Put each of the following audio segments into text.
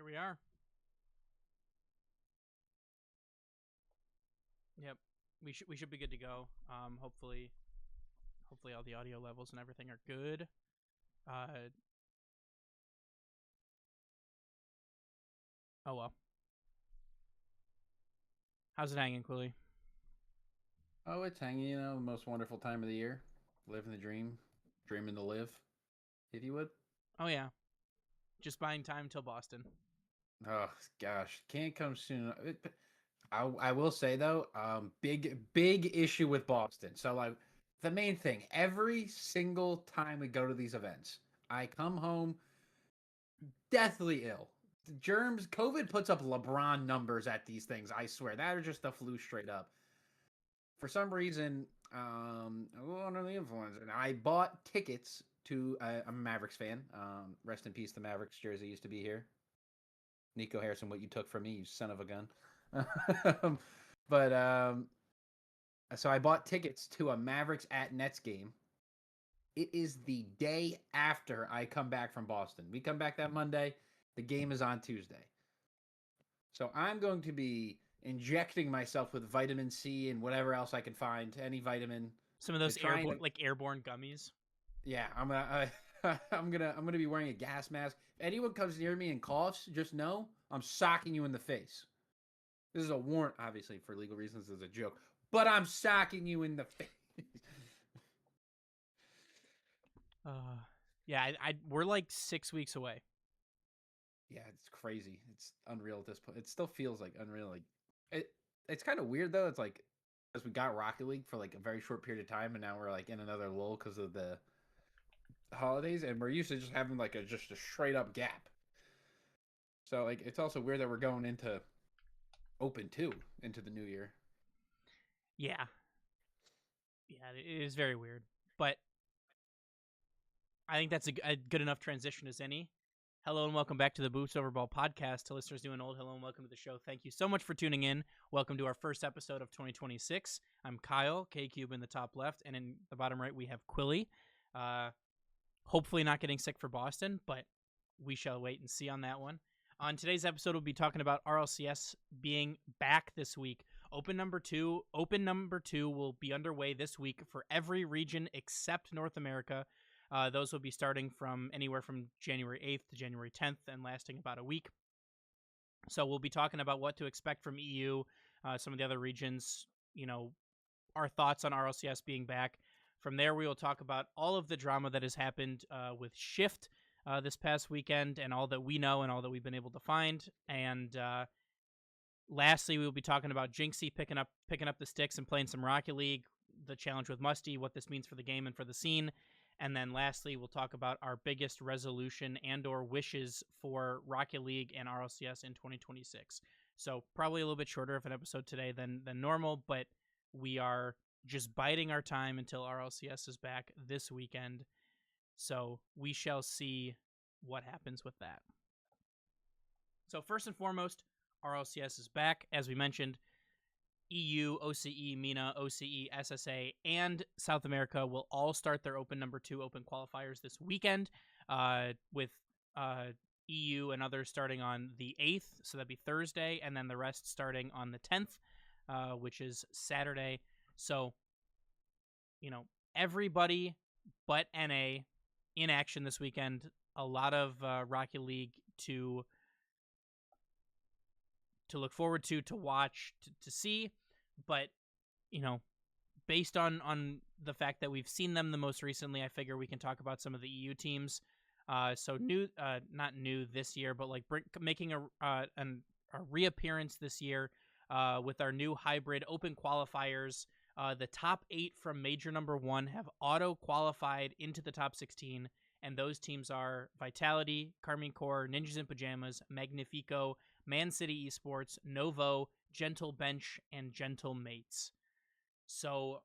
we are. Yep. We should be good to go. Hopefully all the audio levels and everything are good. Uh oh well. How's it hanging, Quilly? Oh, it's hanging, the most wonderful time of the year. Living the dream, dreaming to live, if you would. Oh yeah. Just buying time till Boston. Oh, gosh, can't come soon. I will say, though, big issue with Boston. So, like, the main thing, every single time we go to these events, I come home deathly ill. The germs, COVID puts up LeBron numbers at these things, I swear. That are just the flu straight up. For some reason, I was under the influence, and I bought tickets to. I'm a Mavericks fan. Rest in peace, the Mavericks jersey used to be here. Nico Harrison, what you took from me, you son of a gun. but so I bought tickets to a Mavericks at Nets game. It is the day after I come back from Boston. We come back that Monday. The game is on Tuesday. So I'm going to be injecting myself with vitamin C and whatever else I can find, any vitamin, Some of to those try and airborne gummies. yeah, I'm gonna be wearing a gas mask. If anyone comes near me and coughs, just know I'm socking you in the face. This is a warrant, obviously, for legal reasons. This is a joke, but I'm socking you in the face. Uh yeah, we're like 6 weeks away. Yeah, it's crazy. It's unreal at this point. It still feels like unreal. Like it. It's kind of weird though. It's like as we got Rocket League for like a very short period of time, and now we're like in another lull because of the holidays, and we're used to just having like just a straight up gap. So like it's also weird that we're going into Open 2 into the new year. Yeah. Yeah, it is very weird. But I think that's a good enough transition as any. Hello and welcome back to the Boots Over Ball podcast. To listeners new and old, hello and welcome to the show. Thank you so much for tuning in. Welcome to our first episode of 2026. I'm Kyle, K-Cube in the top left, and in the bottom right we have Quilly. Hopefully not getting sick for Boston, but we shall wait and see on that one. On today's episode, we'll be talking about RLCS being back this week. Open number two will be underway this week for every region except North America. Those will be starting from anywhere from January 8th to January 10th and lasting about a week. So we'll be talking about what to expect from EU, some of the other regions, our thoughts on RLCS being back. From there, we will talk about all of the drama that has happened with Shift this past weekend and all that we know and all that we've been able to find. And lastly, we will be talking about Jynxzi picking up the sticks and playing some Rocket League, the challenge with Musty, what this means for the game and for the scene. And then lastly, we'll talk about our biggest resolution and or wishes for Rocket League and RLCS in 2026. So probably a little bit shorter of an episode today than normal, but we are just biding our time until RLCS is back this weekend. So we shall see what happens with that. So first and foremost, RLCS is back. As we mentioned, EU, OCE, MENA, OCE, SSA, and South America will all start their Open number 2 Open qualifiers this weekend, with EU and others starting on the 8th, so that'd be Thursday, and then the rest starting on the 10th, which is Saturday. So, everybody but NA in action this weekend. A lot of Rocket League to look forward to watch, to see. But, based on the fact that we've seen them the most recently, I figure we can talk about some of the EU teams. So new, not new this year, but like making a reappearance this year with our new hybrid Open qualifiers. The top 8 from Major Number 1 have auto-qualified into the top 16, and those teams are Vitality, Carmine Corps, Ninjas in Pajamas, Magnifico, Man City Esports, Novo, Gentle Bench, and Gentle Mates. So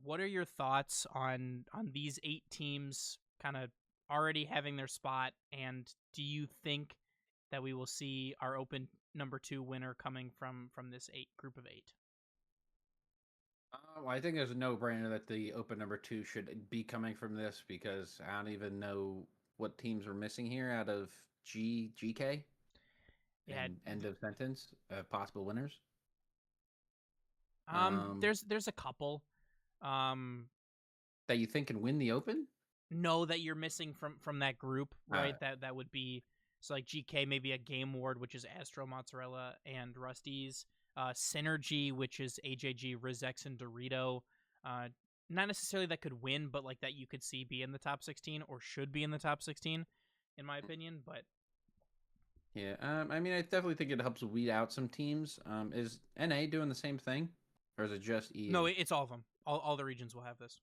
what are your thoughts on these 8 teams kind of already having their spot, and do you think that we will see our Open number 2 winner coming from this group of 8? Well, I think there's a no-brainer that the Open number 2 should be coming from this because I don't even know what teams are missing here out of GK. Yeah. and end of sentence possible winners. Um, There's a couple. Um, that you think can win the Open? know that you're missing from that group, Uh, right? That would be so like GK maybe a Game Ward, which is Astro Mozzarella and Rusty's. Synergy, which is AJG, Rizex, and Dorito. Uh, not necessarily that could win, but like that you could see be in the top 16 or should be in the top 16, in my opinion. But yeah, I mean, I definitely think it helps weed out some teams. Is NA doing the same thing, or is it just EU? no, it's all of them. All the regions will have this.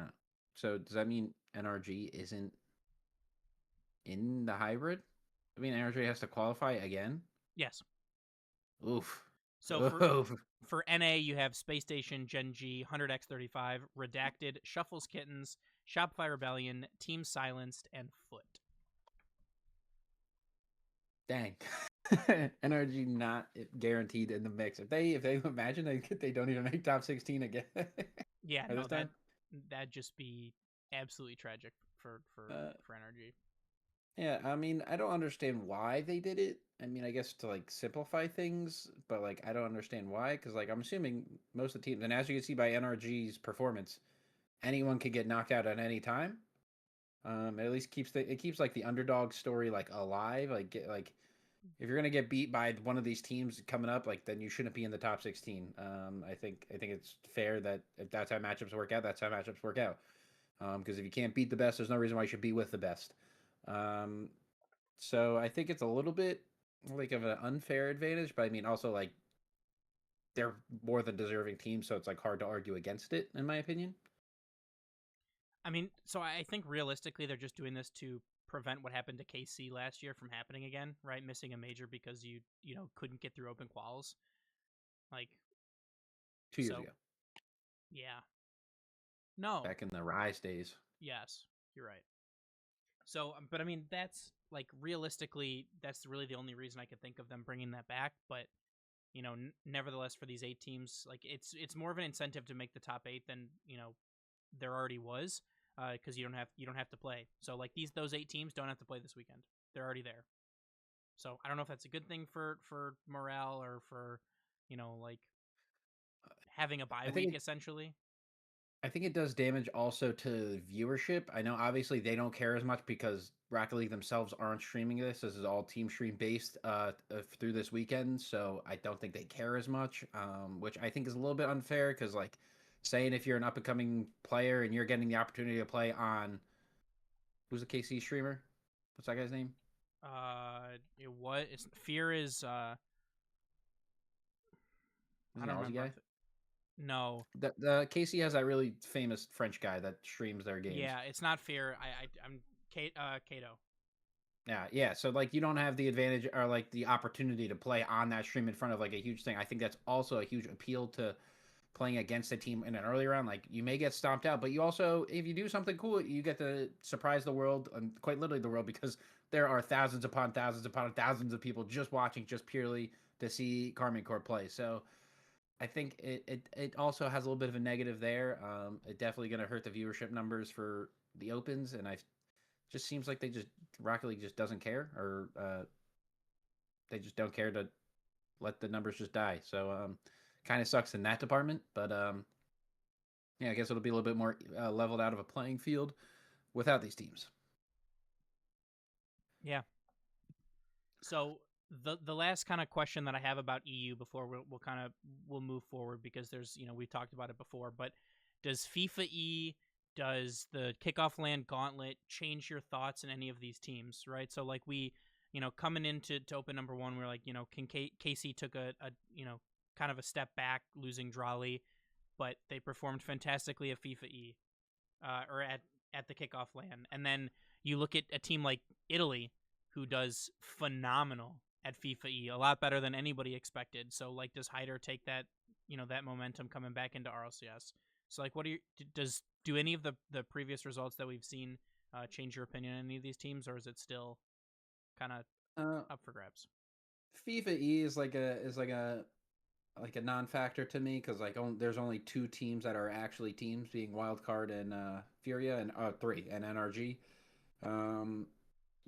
Oh. So does that mean NRG isn't in the hybrid? I mean, NRG has to qualify again. Yes. Oof. So Oof. for NA, you have Space Station, Jynxzi, 100x35, Redacted, Shuffles Kittens, Shopify Rebellion, Team Silenced, and Foot. Dang. NRG not guaranteed in the mix. If they imagine they don't even make top 16 again. Yeah, At no, this time. that'd just be absolutely tragic Uh, for NRG. yeah, I mean, I don't understand why they did it. I mean, I guess to like simplify things, but like I don't understand why because like I'm assuming most of the teams, and as you can see by NRG's performance, anyone could get knocked out at any time. It at least it keeps like the underdog story like alive. Like if you're gonna get beat by one of these teams coming up, like then you shouldn't be in the top 16. I think it's fair that if that's how matchups work out, that's how matchups work out. Because if you can't beat the best, there's no reason why you should be with the best. Um, so I think it's a little bit like of an unfair advantage, but I mean also like they're more than deserving teams, so it's like hard to argue against it, in my opinion. I mean, so I think realistically they're just doing this to prevent what happened to KC last year from happening again, right? Missing a major because you know couldn't get through open quals. Like 2 years so, ago, yeah. No, back in the Rise days. yes, you're right. So, but I mean, that's like realistically, that's really the only reason I could think of them bringing that back. But you know, nevertheless, for these 8 teams, like it's more of an incentive to make the top 8 than there already was, because you don't have to play. So like those 8 teams don't have to play this weekend; they're already there. So I don't know if that's a good thing for morale or for like having a bye I think week it, essentially. I think it does damage also to viewership. I know obviously they don't care as much because Rocket League themselves aren't streaming this. This is all team stream based through this weekend, so I don't think they care as much, which I think is a little bit unfair because like saying if you're an up and coming player and you're getting the opportunity to play on who's the KC streamer? What's that guy's name? It was Fear is I Isn't don't the Aussie remember. guy? No, The KC has that really famous French guy that streams their games. yeah, it's not Fear. I'm Kato. Yeah. So like you don't have the advantage or like the opportunity to play on that stream in front of like a huge thing. I think that's also a huge appeal to playing against a team in an early round. Like you may get stomped out, but you also if you do something cool, you get to surprise the world and quite literally the world because there are thousands upon thousands upon thousands of people just watching just purely to see Carmen Core play. So I think it also has a little bit of a negative there. It definitely going to hurt the viewership numbers for the opens, and I just seems like they just Rocket League just doesn't care, or they just don't care to let the numbers just die. So kind of sucks in that department. But yeah, I guess it'll be a little bit more leveled out of a playing field without these teams. Yeah. So the last kind of question that I have about EU before we'll move forward because there's we've talked about it before, but does FIFA E does the kickoff land gauntlet change your thoughts in any of these teams, right? So like we coming into to open number one, we're like KC took a kind of a step back losing Drawley, but they performed fantastically at FIFA E or at the kickoff land, and then you look at a team like Italy who does phenomenal at FIFA E, a lot better than anybody expected. So like, does Hyder take that that momentum coming back into RLCS? So like, what do you do any of the previous results that we've seen change your opinion on any of these teams, or is it still kind of Uh, up for grabs? FIFA E is like a non-factor to me because like there's only two teams that are actually teams, being Wildcard and Furia, and three and NRG. Um,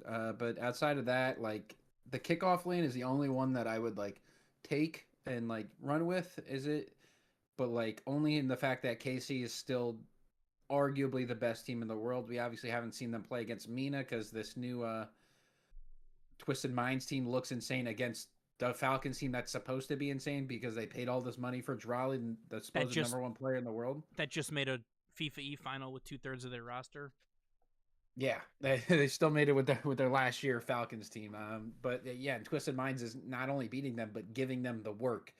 but outside of that, like the kickoff lane is the only one that I would like take and like run with. Is it? But like only in the fact that KC is still arguably the best team in the world. We obviously haven't seen them play against Mina because this new Twisted Minds team looks insane against the Falcons team that's supposed to be insane because they paid all this money for Drali, the That supposed just number one player in the world. that just made a FIFA E final with 2/3 of their roster. Yeah, they still made it with their last year Falcons team. But yeah, Twisted Minds is not only beating them but giving them the work.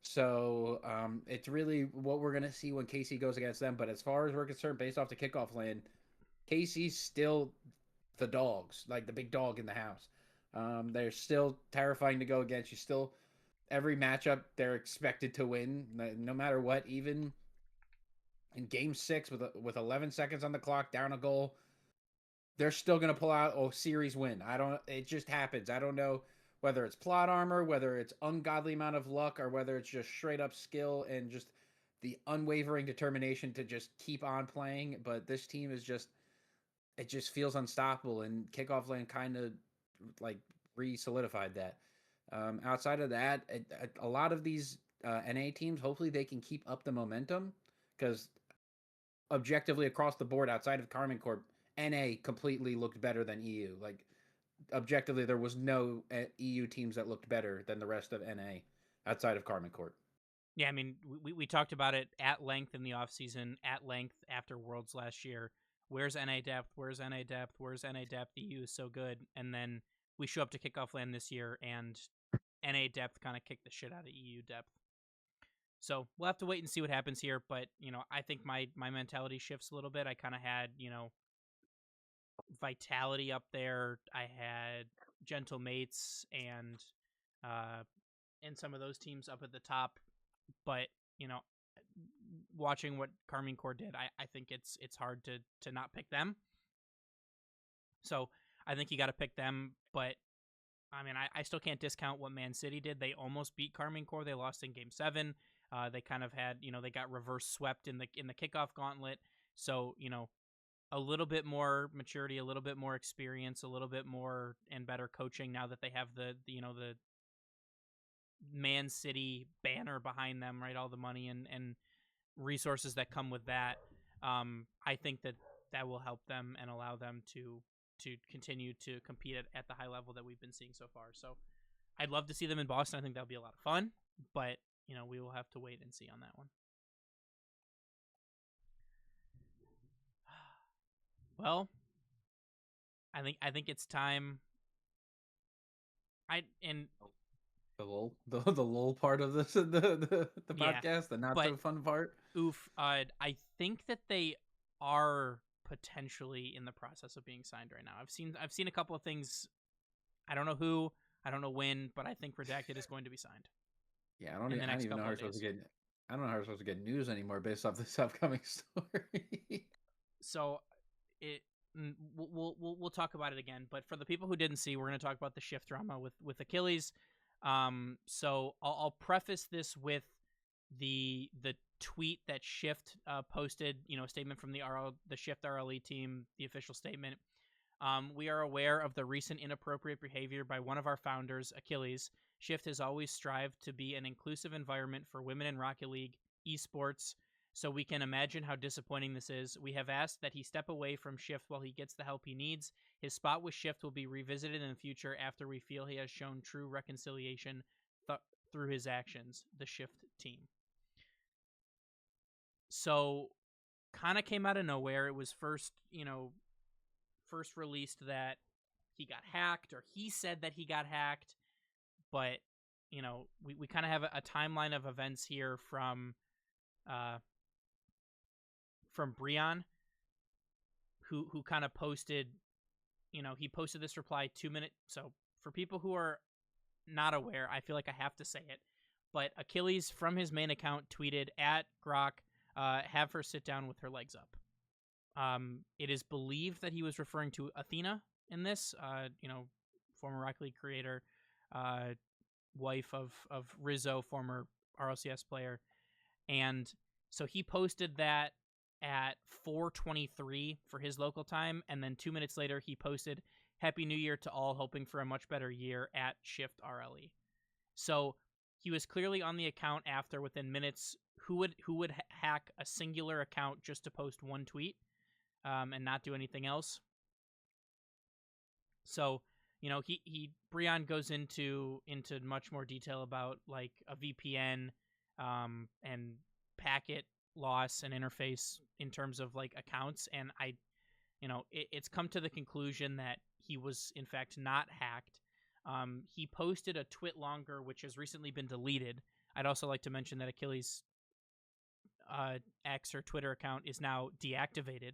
So it's really what we're gonna see when KC goes against them. But as far as we're concerned, based off the kickoff land, KC's still the dogs, like the big dog in the house. They're still terrifying to go against. You still every matchup they're expected to win, no matter what. Even in Game 6 with 11 seconds on the clock, down a goal, they're still going to pull out a series win. I don't. It just happens. I don't know whether it's plot armor, whether it's ungodly amount of luck, or whether it's just straight up skill and just the unwavering determination to just keep on playing. But this team is just it just feels unstoppable, and kickoff lane kind of like re-solidified that. Outside of that, a lot of these NA teams, hopefully they can keep up the momentum because objectively across the board, outside of Carmen Corp, NA completely looked better than EU. Like objectively, there was no EU teams that looked better than the rest of NA outside of Carmen Corp. Yeah, I mean, we talked about it at length in the offseason, at length after Worlds last year. Where's NA depth? Where's NA depth? Where's NA depth? EU is so good. And then we show up to kickoff land this year, and NA depth kind of kicked the shit out of EU depth. So we'll have to wait and see what happens here. But, I think my mentality shifts a little bit. I kind of had, Vitality up there. I had Gentle Mates and some of those teams up at the top. But, watching what Carmine Corps did, I think it's hard to not pick them. So I think you got to pick them. But, I mean, I still can't discount what Man City did. They almost beat Carmine Corps. They lost in Game 7. They kind of had, they got reverse swept in the kickoff gauntlet. So, a little bit more maturity, a little bit more experience, a little bit more and better coaching now that they have the Man City banner behind them, right? All the money and resources that come with that. I think that will help them and allow them to continue to compete at the high level that we've been seeing so far. So I'd love to see them in Boston. I think that'll be a lot of fun, but we will have to wait and see on that one. Well, I think it's time. The lull part of this the Yeah, podcast, the not so fun part. I think that they are potentially in the process of being signed right now. I've seen a couple of things. I don't know who, I don't know when, but I think Redacted is going to be signed. Yeah, I don't even know how we're supposed to get. I don't know how we're supposed to get news anymore based off this upcoming story. So, we'll talk about it again. But for the people who didn't see, we're going to talk about the shift drama with Achilles. So I'll preface this with the tweet that Shift posted. A statement from the Shift RLE team, the official statement. We are aware of the recent inappropriate behavior by one of our founders, Achilles. Shift has always strived to be an inclusive environment for women in Rocket League esports, so we can imagine how disappointing this is. We have asked that he step away from Shift while he gets the help he needs. His spot with Shift will be revisited in the future after we feel he has shown true reconciliation through his actions, the Shift team. So, kind of came out of nowhere. It was first released that he got hacked, or he said that he got hacked. But, we kind of have a timeline of events here from Breon, who kind of posted, he posted this reply 2 minutes. So for people who are not aware, I feel like I have to say it, but Achilles from his main account tweeted at Grok, have her sit down with her legs up. It is believed that he was referring to Athena in this, former Rocket League creator, wife of Rizzo, former RLCS player. And so he posted that at 4:23 for his local time, and then 2 minutes later he posted, Happy New Year to all, hoping for a much better year at Shift RLE. So he was clearly on the account after within minutes. Who would hack a singular account just to post one tweet and not do anything else? So Breon goes into much more detail about like a VPN and packet loss and interface in terms of like accounts, and it's come to the conclusion that he was in fact not hacked. He posted a twit longer, which has recently been deleted. I'd also like to mention that Achilles' X or Twitter account is now deactivated.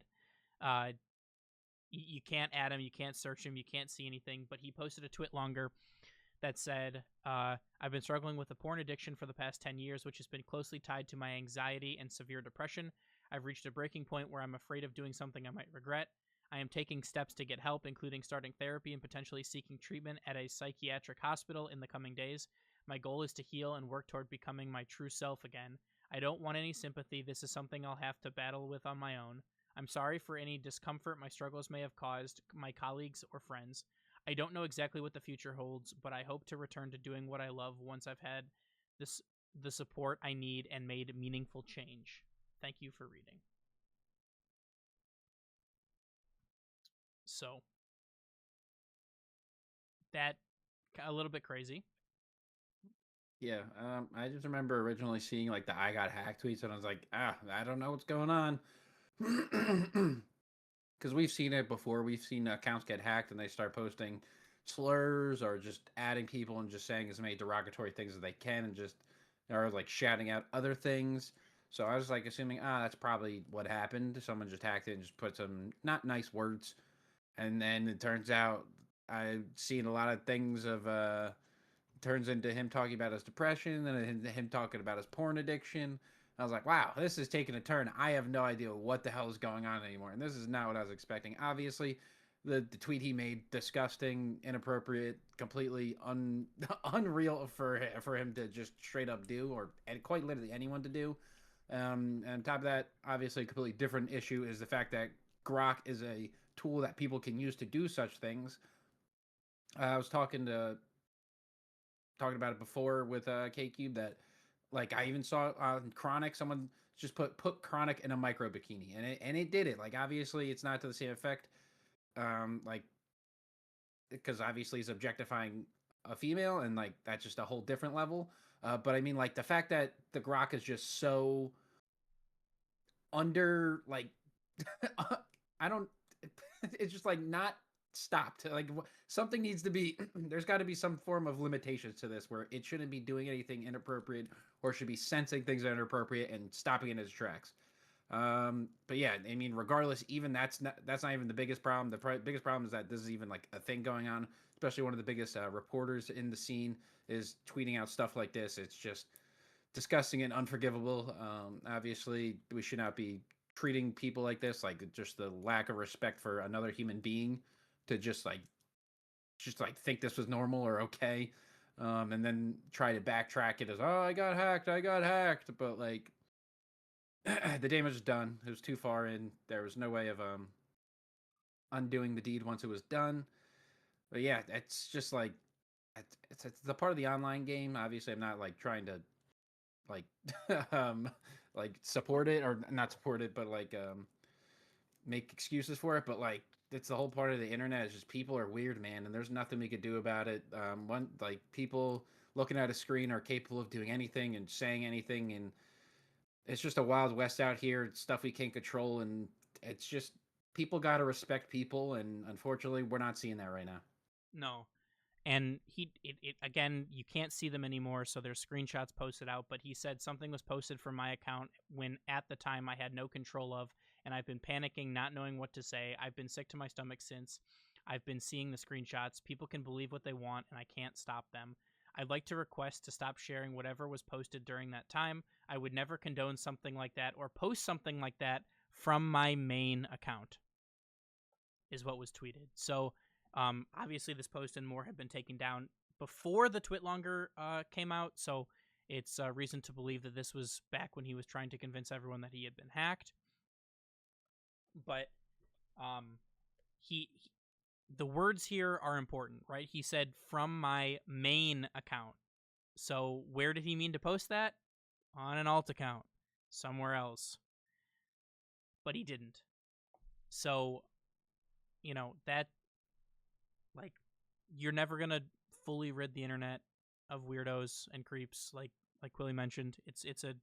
You can't add him, you can't search him, you can't see anything, but he posted a twit longer that said, I've been struggling with a porn addiction for the past 10 years, which has been closely tied to my anxiety and severe depression. I've reached a breaking point where I'm afraid of doing something I might regret. I am taking steps to get help, including starting therapy and potentially seeking treatment at a psychiatric hospital in the coming days. My goal is to heal and work toward becoming my true self again. I don't want any sympathy. This is something I'll have to battle with on my own. I'm sorry for any discomfort my struggles may have caused my colleagues or friends. I don't know exactly what the future holds, but I hope to return to doing what I love once I've had the support I need and made meaningful change. Thank you for reading. So, that a little bit crazy. Yeah, I just remember originally seeing like the "I got hacked" tweets, and I was like, I don't know what's going on, because we've seen it before. We've seen accounts get hacked, and they start posting slurs or just adding people and just saying as many derogatory things as they can, and just or like shouting out other things. So I was like assuming, that's probably what happened. Someone just hacked it and just put some not nice words, and then it turns out I've seen a lot of things of turns into him talking about his depression and him talking about his porn addiction. I was like, wow, this is taking a turn. I have no idea what the hell is going on anymore. And this is not what I was expecting. Obviously, the tweet he made, disgusting, inappropriate, completely unreal for him to just straight up do, or quite literally anyone to do. And on top of that, obviously, a completely different issue is the fact that Grok is a tool that people can use to do such things. I was talking about it before with K Cube that like I even saw on Chronic someone just put Chronic in a micro bikini and it did it. Like obviously it's not to the same effect, like because obviously he's objectifying a female and like that's just a whole different level. But I mean like the fact that the Grok is just so under like I don't. It's just like not stopped. Like something needs to be. There's got to be some form of limitations to this where it shouldn't be doing anything inappropriate or should be sensing things that are inappropriate and stopping it in its tracks. But yeah, I mean, regardless, even that's not even the biggest problem. The biggest problem is that this is even like a thing going on. Especially one of the biggest reporters in the scene is tweeting out stuff like this. It's just disgusting and unforgivable. Obviously, we should not be treating people like this, like just the lack of respect for another human being to just like think this was normal or okay, and then try to backtrack it as I got hacked, but like the damage is done. It was too far in. There was no way of undoing the deed once it was done. But yeah, it's just like it's the part of the online game. Obviously, I'm not like trying to like um like support it or not support it, but like make excuses for it. But like it's the whole part of the internet is just people are weird, man, and there's nothing we could do about it. One like people looking at a screen are capable of doing anything and saying anything, and it's just a wild west out here. It's stuff we can't control, and it's just people got to respect people, and unfortunately, we're not seeing that right now. No. And it again, you can't see them anymore, so there's screenshots posted out, but he said something was posted from my account when at the time I had no control of, and I've been panicking, not knowing what to say. I've been sick to my stomach since. I've been seeing the screenshots. People can believe what they want, and I can't stop them. I'd like to request to stop sharing whatever was posted during that time. I would never condone something like that or post something like that from my main account, is what was tweeted. So obviously, this post and more have been taken down before the Twitlonger came out, so it's reason to believe that this was back when he was trying to convince everyone that he had been hacked. But he the words here are important, right? He said from my main account. So where did he mean to post that? On an alt account, somewhere else. But he didn't. So, that, like, you're never gonna fully rid the internet of weirdos and creeps, like Quilly mentioned. It's a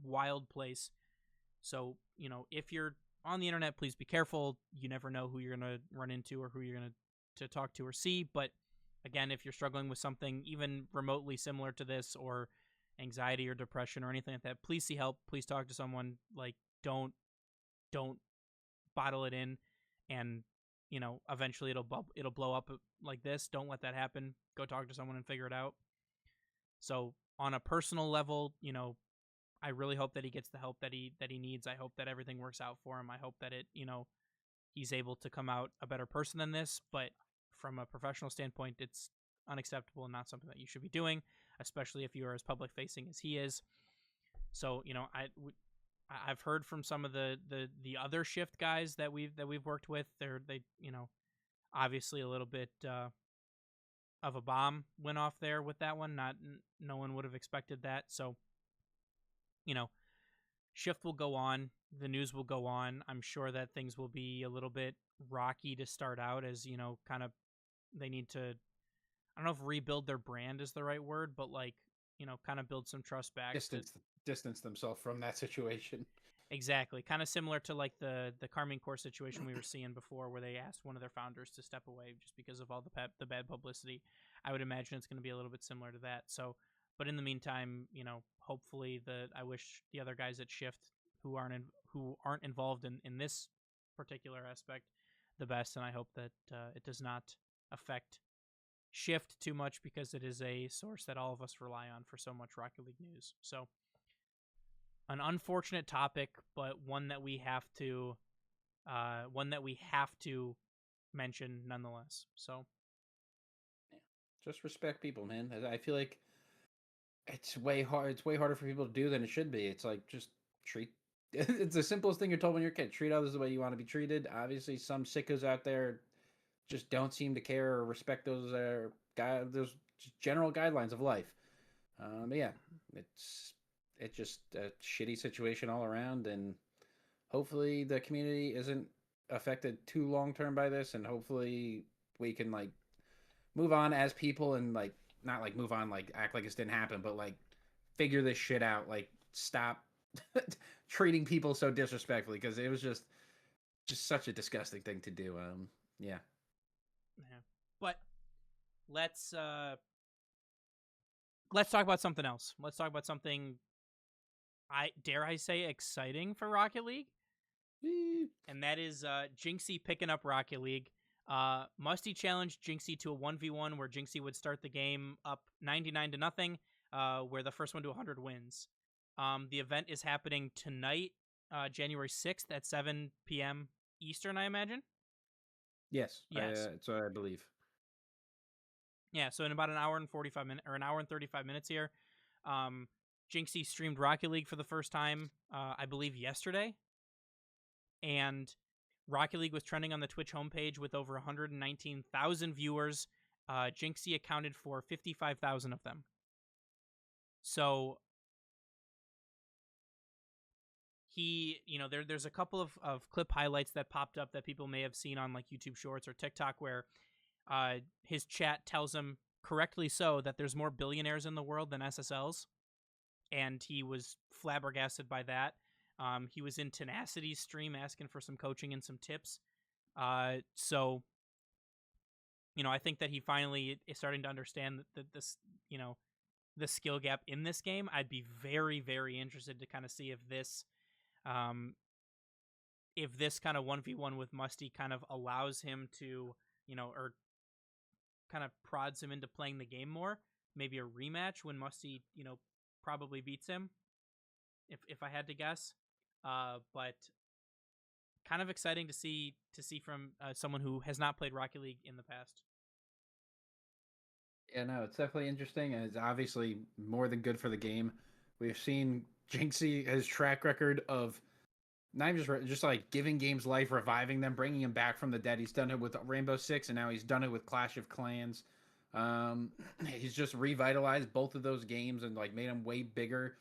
wild place. So, if you're on the internet, please be careful. You never know who you're gonna run into or who you're gonna to talk to or see. But again, if you're struggling with something even remotely similar to this, or anxiety or depression or anything like that, please see help. Please talk to someone. Like, don't bottle it in, and eventually it'll blow up like this. Don't let that happen. Go talk to someone and figure it out. So on a personal level, I really hope that he gets the help that he needs. I hope that everything works out for him. I hope that he's able to come out a better person than this. But from a professional standpoint, it's unacceptable and not something that you should be doing, especially if you are as public facing as he is. So I've heard from some of the other shift guys that we've worked with. They obviously a little bit of a bomb went off there with that one. No one would have expected that. So shift will go on. The news will go on. I'm sure that things will be a little bit rocky to start out, as kind of they need to. I don't know if rebuild their brand is the right word, but kind of build some trust back. Distance themselves from that situation. Exactly. Kind of similar to like the Carmine Corps situation we were seeing before, where they asked one of their founders to step away just because of all the bad publicity. I would imagine it's going to be a little bit similar to that. So, but in the meantime, hopefully I wish the other guys at Shift who aren't involved in this particular aspect the best, and I hope that it does not affect Shift too much, because it is a source that all of us rely on for so much Rocket League news. So, an unfortunate topic, but one that we have to mention nonetheless. So, just respect people, man. I feel like it's way hard. It's way harder for people to do than it should be. It's like just treat. It's the simplest thing you're told when you're a kid. Treat others the way you want to be treated. Obviously, some sickos out there just don't seem to care or respect those those general guidelines of life. But yeah, it's just a shitty situation all around, and hopefully the community isn't affected too long term by this, and hopefully we can like move on as people, and like not like move on like act like this didn't happen, but like figure this shit out, like stop treating people so disrespectfully, because it was just such a disgusting thing to do. Yeah. But let's talk about something else. Let's talk about something, I say exciting for Rocket League, and that is Jynxzi picking up Rocket League. Musty challenged Jynxzi to a 1v1 where Jynxzi would start the game up 99-0, where the first one to 100 wins. The event is happening tonight, January 6th at 7 p.m. Eastern, I imagine. Yes. So I believe. Yeah, so in about an hour and 45 minutes, or an hour and 35 minutes here, Jynxzi streamed Rocket League for the first time, I believe yesterday, and Rocket League was trending on the Twitch homepage with over 119,000 viewers. Jynxzi accounted for 55,000 of them. So he, there's a couple of clip highlights that popped up that people may have seen on like YouTube Shorts or TikTok, where his chat tells him, correctly so, that there's more billionaires in the world than SSLs, and he was flabbergasted by that. He was in Tenacity's stream asking for some coaching and some tips. So, I think that he finally is starting to understand that this, the skill gap in this game. I'd be very, very interested to kind of see if this kind of 1v1 with Musty kind of allows him to, or kind of prods him into playing the game more. Maybe a rematch when Musty, probably beats him, if I had to guess. But kind of exciting to see from someone who has not played Rocket League in the past. Yeah, no, it's definitely interesting, and it's obviously more than good for the game. We've seen Jynxzi, his track record of not even just like giving games life, reviving them, bringing them back from the dead. He's done it with Rainbow Six, and now he's done it with Clash of Clans. Um, he's just revitalized both of those games and like made them way bigger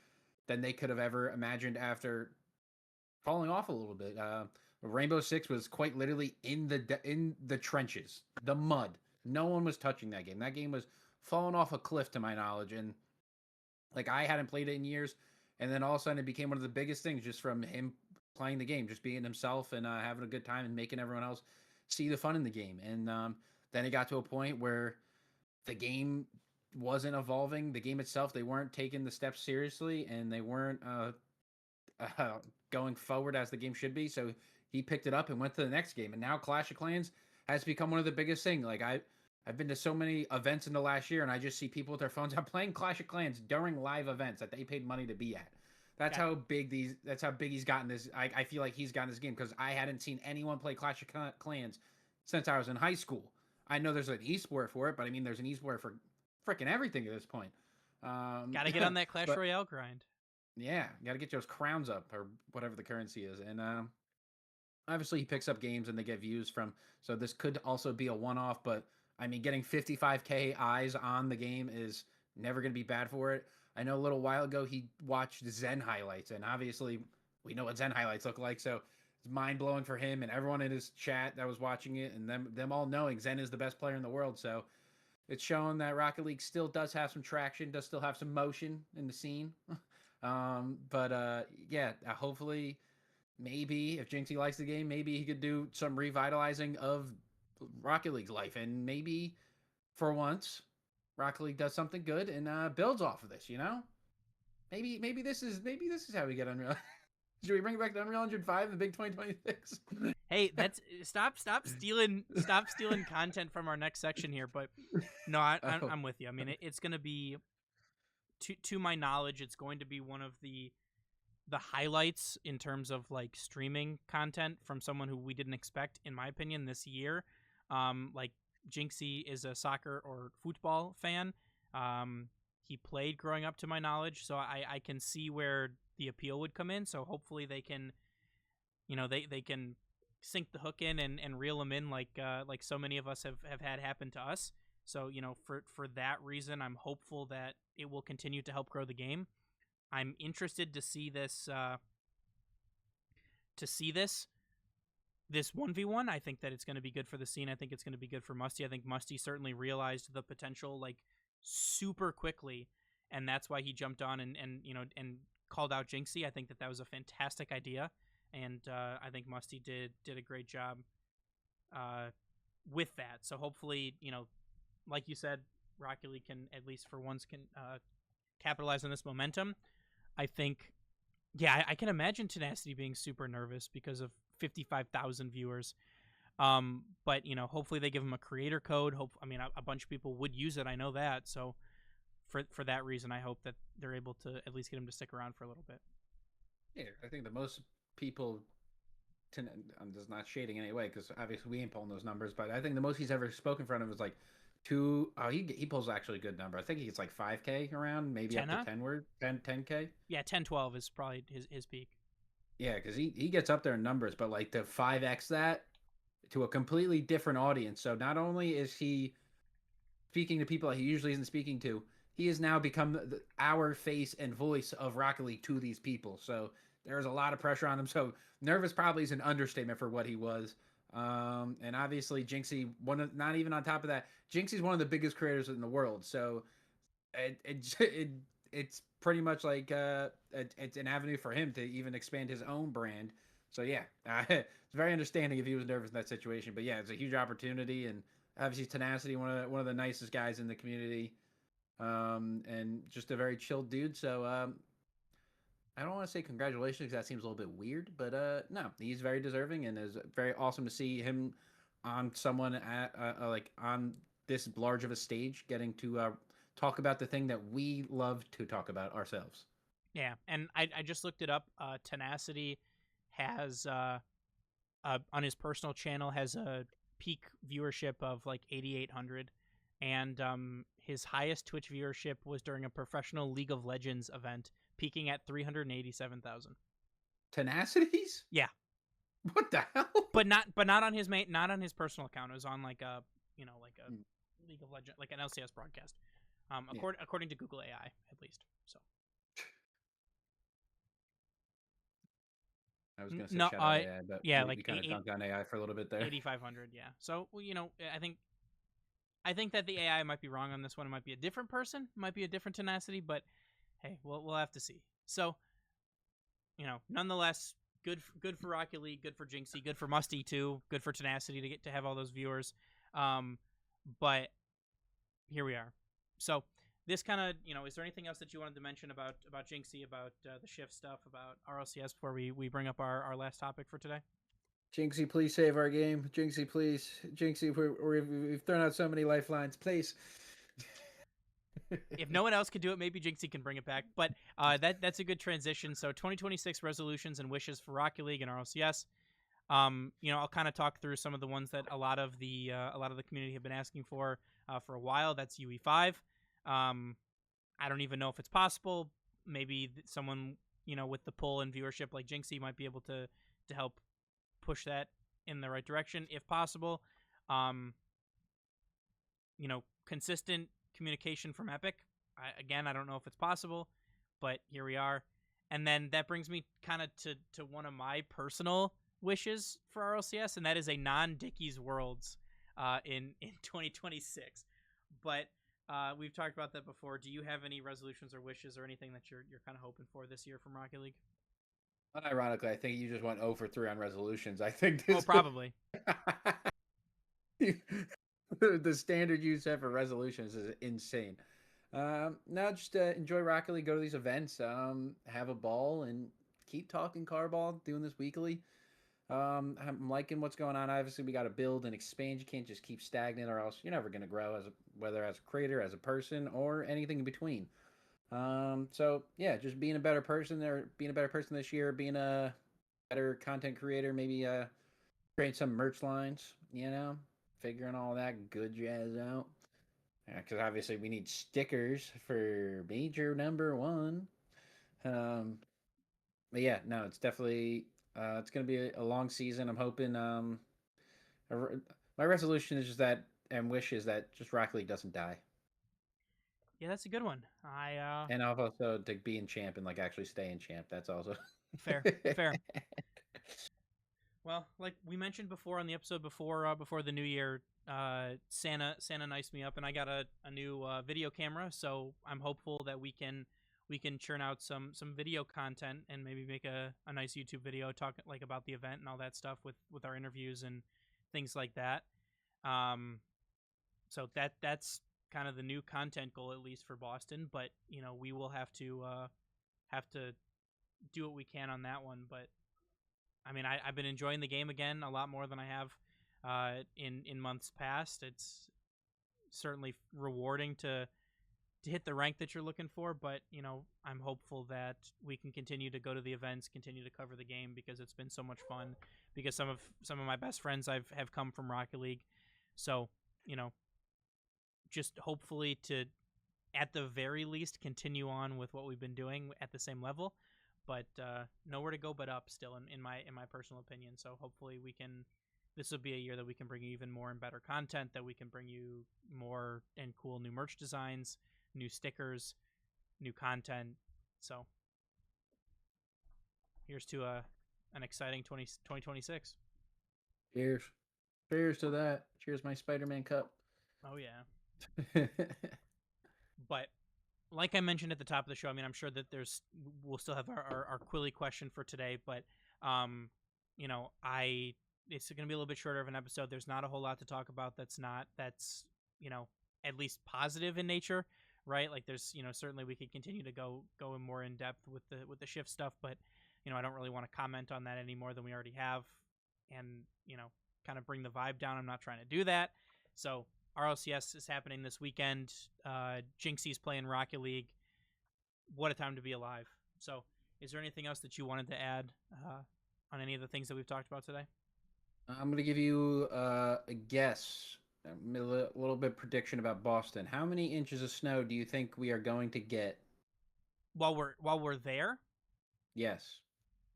than they could have ever imagined after falling off a little bit. Rainbow Six was quite literally in the trenches, the mud. No one was touching that game. That game was falling off a cliff, to my knowledge, and like I hadn't played it in years. And then all of a sudden, it became one of the biggest things just from him playing the game, just being himself and having a good time and making everyone else see the fun in the game. And then it got to a point where the game wasn't evolving. The game itself, they weren't taking the steps seriously, and they weren't uh, going forward as the game should be. So he picked it up and went to the next game. And now Clash of Clans has become one of the biggest things. Like I've been to so many events in the last year, and I just see people with their phones out playing Clash of Clans during live events that they paid money to be at. That's Yeah, how big these. That's how big he's gotten this. I feel like he's gotten this game because I hadn't seen anyone play Clash of Clans since I was in high school. I know there's an esport for it, but I mean there's an esport for freaking everything at this point. got to get on that Clash but Royale grind. yeah, you got to get those crowns up or whatever the currency is, and obviously he picks up games and they get views from. So this could also be a one-off, but I mean, getting 55K eyes on the game is never going to be bad for it. I know a little while ago he watched Zen highlights, and obviously we know what Zen highlights look like. So it's mind blowing for him and everyone in his chat that was watching it, and them all knowing Zen is the best player in the world. So it's showing that Rocket League still does have some traction, does still have some motion in the scene. But yeah, hopefully maybe if Jynxzi likes the game, maybe he could do some revitalizing of Rocket League's life, and maybe for once, Rocket League does something good and builds off of this. You know, maybe this is how we get Unreal. Should we bring back the Unreal Engine 5 in the big 2026? Hey, that's stop stealing content from our next section here. But no, Oh, I'm with you. I mean, it's going to be to my knowledge, it's going to be one of the highlights in terms of like streaming content from someone who we didn't expect, in my opinion, this year. Like Jynxi is a soccer or football fan. He played growing up, to my knowledge, so I can see where the appeal would come in. So hopefully they can, they can sink the hook in and reel him in like so many of us have had happen to us. So for that reason, I'm hopeful that it will continue to help grow the game. I'm interested to see this to see this this 1v1. I think that it's going to be good for the scene. I think it's going to be good for Musty. I think Musty certainly realized the potential like super quickly, and that's why he jumped on and called out Jynxzi. I think that was a fantastic idea, and I think Musty did a great job with that. So hopefully, like you said, Rocket League can at least for once can capitalize on this momentum. I think, yeah, I can imagine Tenacity being super nervous because of 55,000 viewers. But hopefully they give him a creator code. I mean, a bunch of people would use it. I know that. So for that reason, I hope that they're able to at least get him to stick around for a little bit. yeah, I think the most people. I'm just not shading in any way because obviously we ain't pulling those numbers, but I think the most he's ever spoken in front of was like two. Oh, he pulls actually a good number. I think he gets like 5K around, maybe up 10, to huh? 10K. Yeah, 10, 12 is probably his peak. Yeah, because he gets up there in numbers, but like to 5x that to a completely different audience. So not only is he speaking to people that he usually isn't speaking to, he has now become our face and voice of Rocket League to these people. So there's a lot of pressure on him. So nervous probably is an understatement for what he was. And obviously Jynxzi, not even on top of that, Jynxi's one of the biggest creators in the world. So it's pretty much like it's an avenue for him to even expand his own brand. So yeah, it's very understanding if he was nervous in that situation. But yeah, it's a huge opportunity, and obviously Tenacity, one of the nicest guys in the community, and just a very chilled dude. So I don't want to say congratulations because that seems a little bit weird, but no, he's very deserving and is very awesome to see him on someone at like on this large of a stage, getting to talk about the thing that we love to talk about ourselves. Yeah, and I just looked it up. Tenacity has on his personal channel has a peak viewership of like 8,800, and his highest Twitch viewership was during a professional League of Legends event, peaking at 387,000. Tenacities? Yeah, What the hell? not on his not on his personal account. It was on like a like a Mm, League of Legends, like an LCS broadcast. yeah, According to Google AI at least. So I was gonna say no, shout out AI, but yeah, we like kind of dunked on AI for a little bit there. 8,500. Yeah. So well, I think that the AI might be wrong on this one. It might be a different person, it might be a different tenacity, but hey, we'll have to see. So nonetheless, good for Rocket League, good for Jynxi, good for Musty too, good for Tenacity to get to have all those viewers. Um, but here we are. So this kind of is there anything else that you wanted to mention about Jynxi, about the shift stuff, about RLCS before we bring up our last topic for today? Jynxzi, please save our game. Jynxzi, please. Jynxzi, we've thrown out so many lifelines. Please. If no one else can do it, maybe Jynxi can bring it back. But that's a good transition. So 2026 resolutions and wishes for Rocket League and RLCS. I'll kind of talk through some of the ones that a lot of the community have been asking for a while. That's UE5. I don't even know if it's possible. Maybe someone with the pull and viewership like Jynxi might be able to help push that in the right direction if possible. Um, Consistent communication from Epic. I don't know if it's possible, but here we are. And then that brings me kind of to one of my personal wishes for RLCS, and that is a non-Dickies Worlds in 2026. But we've talked about that before. Do you have any resolutions or wishes or anything that you're kind of hoping for this year from Rocket League? Unironically, I think you just went 0 for 3 on resolutions. I think Oh, this probably. the standard you set for resolutions is insane. Now just enjoy Rocket League, go to these events, have a ball, and keep talking carball, doing this weekly. I'm liking what's going on. Obviously, we got to build and expand. You can't just keep stagnant, or else you're never going to grow whether as a creator, as a person, or anything in between. So yeah, just being a better person, or being a better person this year, being a better content creator, maybe create some merch lines. Figuring all that good jazz out. Because obviously we need stickers for major number one. Um, but yeah, no, it's definitely it's gonna be a long season. I'm hoping. My resolution is just that, and wish is that just Rocket League doesn't die, Yeah, that's a good one. I and I'll also to be in champ and like actually stay in champ. That's also fair, fair. Well, like we mentioned before on the episode before the new year, Santa niced me up, and I got a new video camera. So I'm hopeful that we can churn out some video content and maybe make a nice YouTube video talking like about the event and all that stuff with our interviews and things like that. Um, so that's kind of the new content goal at least for Boston. But we will have to do what we can on that one. But I mean, I've been enjoying the game again a lot more than I have in months past. It's certainly rewarding to hit the rank that you're looking for, but I'm hopeful that we can continue to go to the events, continue to cover the game because it's been so much fun. Because some of my best friends have come from Rocket League, so you know, just hopefully to at the very least continue on with what we've been doing at the same level, but nowhere to go but up still in my personal opinion. So hopefully we can. This will be a year that we can bring you even more and better content. That we can bring you more and cool new merch designs, new stickers, new content. So here's to an exciting 2026. Cheers. Cheers to that. Cheers, my Spider-Man cup. Oh yeah. But like I mentioned at the top of the show, I mean, I'm sure that we'll still have our Quilly question for today, but I it's going to be a little bit shorter of an episode. There's not a whole lot to talk about. That's at least positive in nature, right? Like there's certainly we could continue to go in more in depth with the shift stuff, but I don't really want to comment on that any more than we already have, and kind of bring the vibe down. I'm not trying to do that, so RLCS is happening this weekend. Jynxi's playing Rocket League. What a time to be alive. So, is there anything else that you wanted to add on any of the things that we've talked about today? I'm gonna give you a guess, a little bit prediction about Boston. How many inches of snow do you think we are going to get? While we're there, Yes.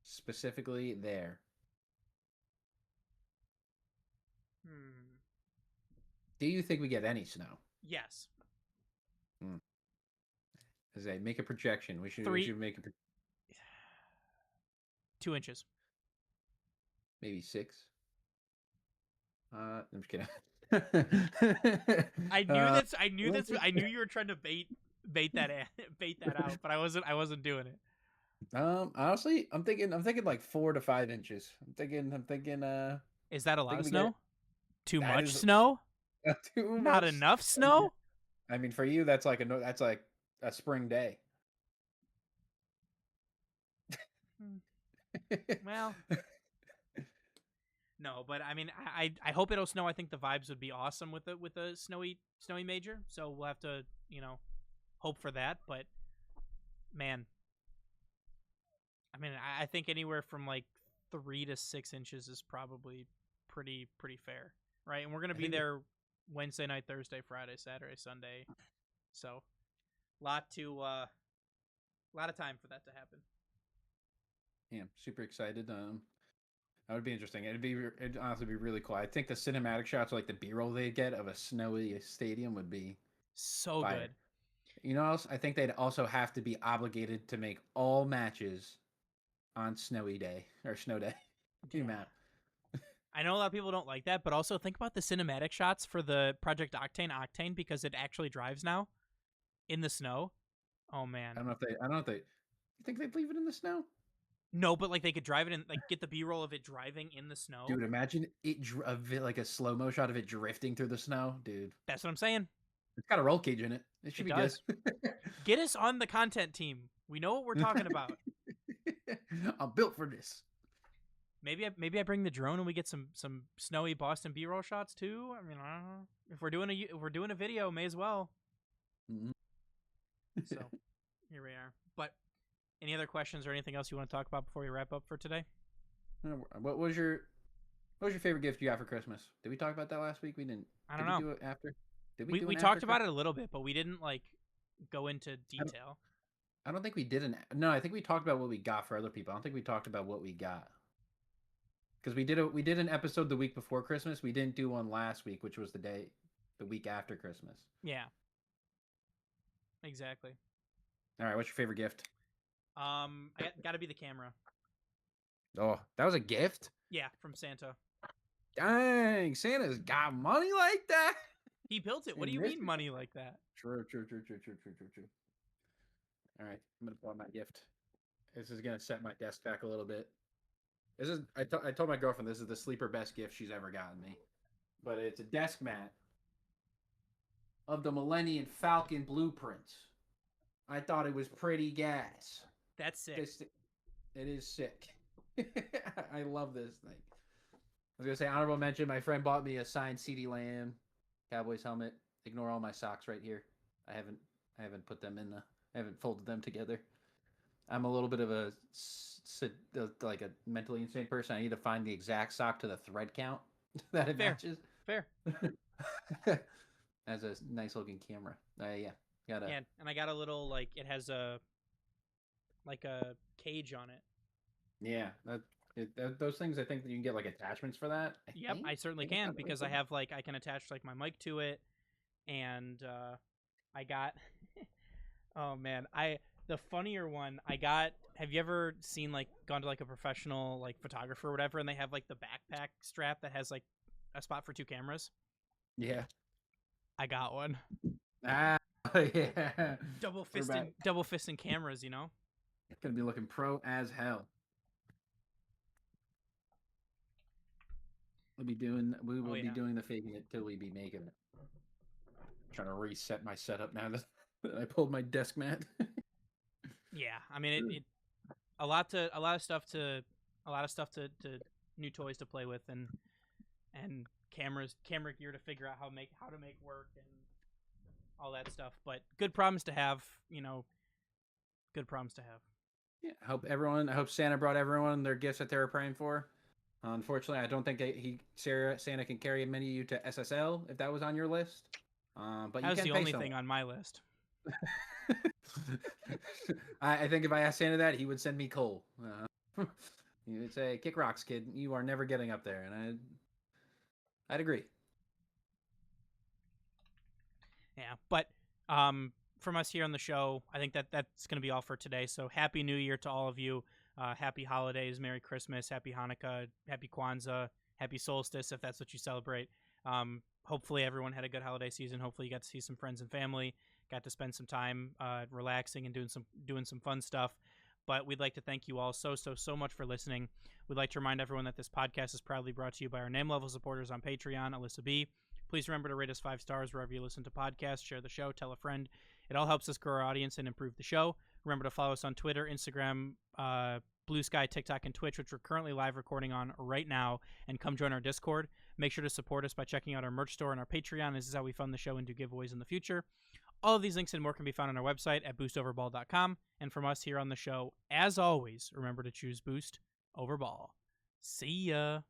specifically there. Do you think we get any snow? Yes. As I make a projection, we should 3 make 2 inches. maybe 6. I'm just kidding. I knew you were trying to bait that out, but I wasn't doing it. Honestly, I'm thinking like 4 to 5 inches. I'm thinking. Is that a lot of we snow? Too That much is snow? too Not much. enough snow? I mean, for you, that's like a spring day. Well, no, but I mean, I hope it'll snow. I think the vibes would be awesome with a snowy major. So we'll have to hope for that. But man, I mean, I think anywhere from like 3 to 6 inches is probably pretty fair, right? And we're gonna be there Wednesday night, Thursday, Friday, Saturday, Sunday. So, lot of time for that to happen. Yeah, super excited. That would be interesting. It'd honestly be really cool. I think the cinematic shots, like the B-roll they get of a snowy stadium, would be so fire. Good. You know what else? I think they'd also have to be obligated to make all matches on snowy day or snow day. Yeah. I know a lot of people don't like that, but also think about the cinematic shots for the Project Octane because it actually drives now in the snow. Oh man. I don't know if they. You think they'd leave it in the snow? No, but like they could drive it and like get the B-roll of it driving in the snow. Dude, imagine like a slow-mo shot of it drifting through the snow, dude. That's what I'm saying. It's got a roll cage in it. It should be good. Get us on the content team. We know what we're talking about. I'm built for this. Maybe I bring the drone and we get some snowy Boston B-roll shots too. I mean, I don't know. If we're doing a video, may as well. Mm-hmm. So here we are. But any other questions or anything else you want to talk about before we wrap up for today? What was your favorite gift you got for Christmas? Did we talk about that last week? We didn't. I don't know. Do it after? Did we talked about it a little bit, but we didn't like go into detail. I don't think we did. No, I think we talked about what we got for other people. I don't think we talked about what we got. Because we did an episode the week before Christmas. We didn't do one last week, which was the week after Christmas. Yeah. Exactly. All right, what's your favorite gift? I got to be the camera. Oh, that was a gift? Yeah, from Santa. Dang, Santa's got money like that? He built it. What do you mean money like that? True. All right, I'm gonna pull out my gift. This is gonna set my desk back a little bit. This is I told my girlfriend this is the sleeper best gift she's ever gotten me, but it's a desk mat of the Millennium Falcon blueprints. I thought it was pretty gas. That's sick. It is sick. I love this thing. I was gonna say honorable mention. My friend bought me a signed CD Lamb Cowboys helmet. Ignore all my socks right here. I haven't put them in I haven't folded them together. I'm a little bit of a mentally insane person. I need to find the exact sock to the thread count that it matches. Fair. As a nice looking camera. Yeah. And I got a little it has a cage on it. Yeah, those things I think that you can get like attachments for that. I certainly can because I have I can attach my mic to it, and I got oh man, the funnier one I got. Have you ever seen gone to a professional photographer or whatever, and they have the backpack strap that has a spot for 2 cameras? Yeah, I got one. Ah, yeah. Double fisting cameras, you know. Gonna be looking pro as hell. We will be doing the faking it till we be making it. I'm trying to reset my setup now that I pulled my desk mat. Yeah, I mean it a lot of stuff to new toys to play with and camera gear to figure out how to make work and all that stuff. But good problems to have, good problems to have. Yeah, I hope Santa brought everyone their gifts that they were praying for. Unfortunately, I don't think Santa can carry many of you to SSL if that was on your list. But that was the only thing on my list. I think if I asked Santa that, he would send me coal. You would say, "Kick rocks, kid. You are never getting up there," and I'd agree. Yeah, but from us here on the show, I think that's going to be all for today. So happy New Year to all of you. Happy holidays, Merry Christmas, Happy Hanukkah, Happy Kwanzaa, Happy Solstice, if that's what you celebrate. Hopefully everyone had a good holiday season. Hopefully you got to see some friends and family, got to spend some time relaxing and doing some fun stuff. But we'd like to thank you all so much for listening. We'd like to remind everyone that this podcast is proudly brought to you by our name level supporters on Patreon, Alyssa B. Please remember to rate us 5 stars wherever you listen to podcasts, share the show, tell a friend. It all helps us grow our audience and improve the show. Remember to follow us on Twitter, Instagram, Blue Sky, TikTok, and Twitch, which we're currently live recording on right now, and come join our Discord. Make sure to support us by checking out our merch store and our Patreon. This is how we fund the show and do giveaways in the future. All of these links and more can be found on our website at boostoverball.com. And from us here on the show, as always, remember to choose Boost over Ball. See ya.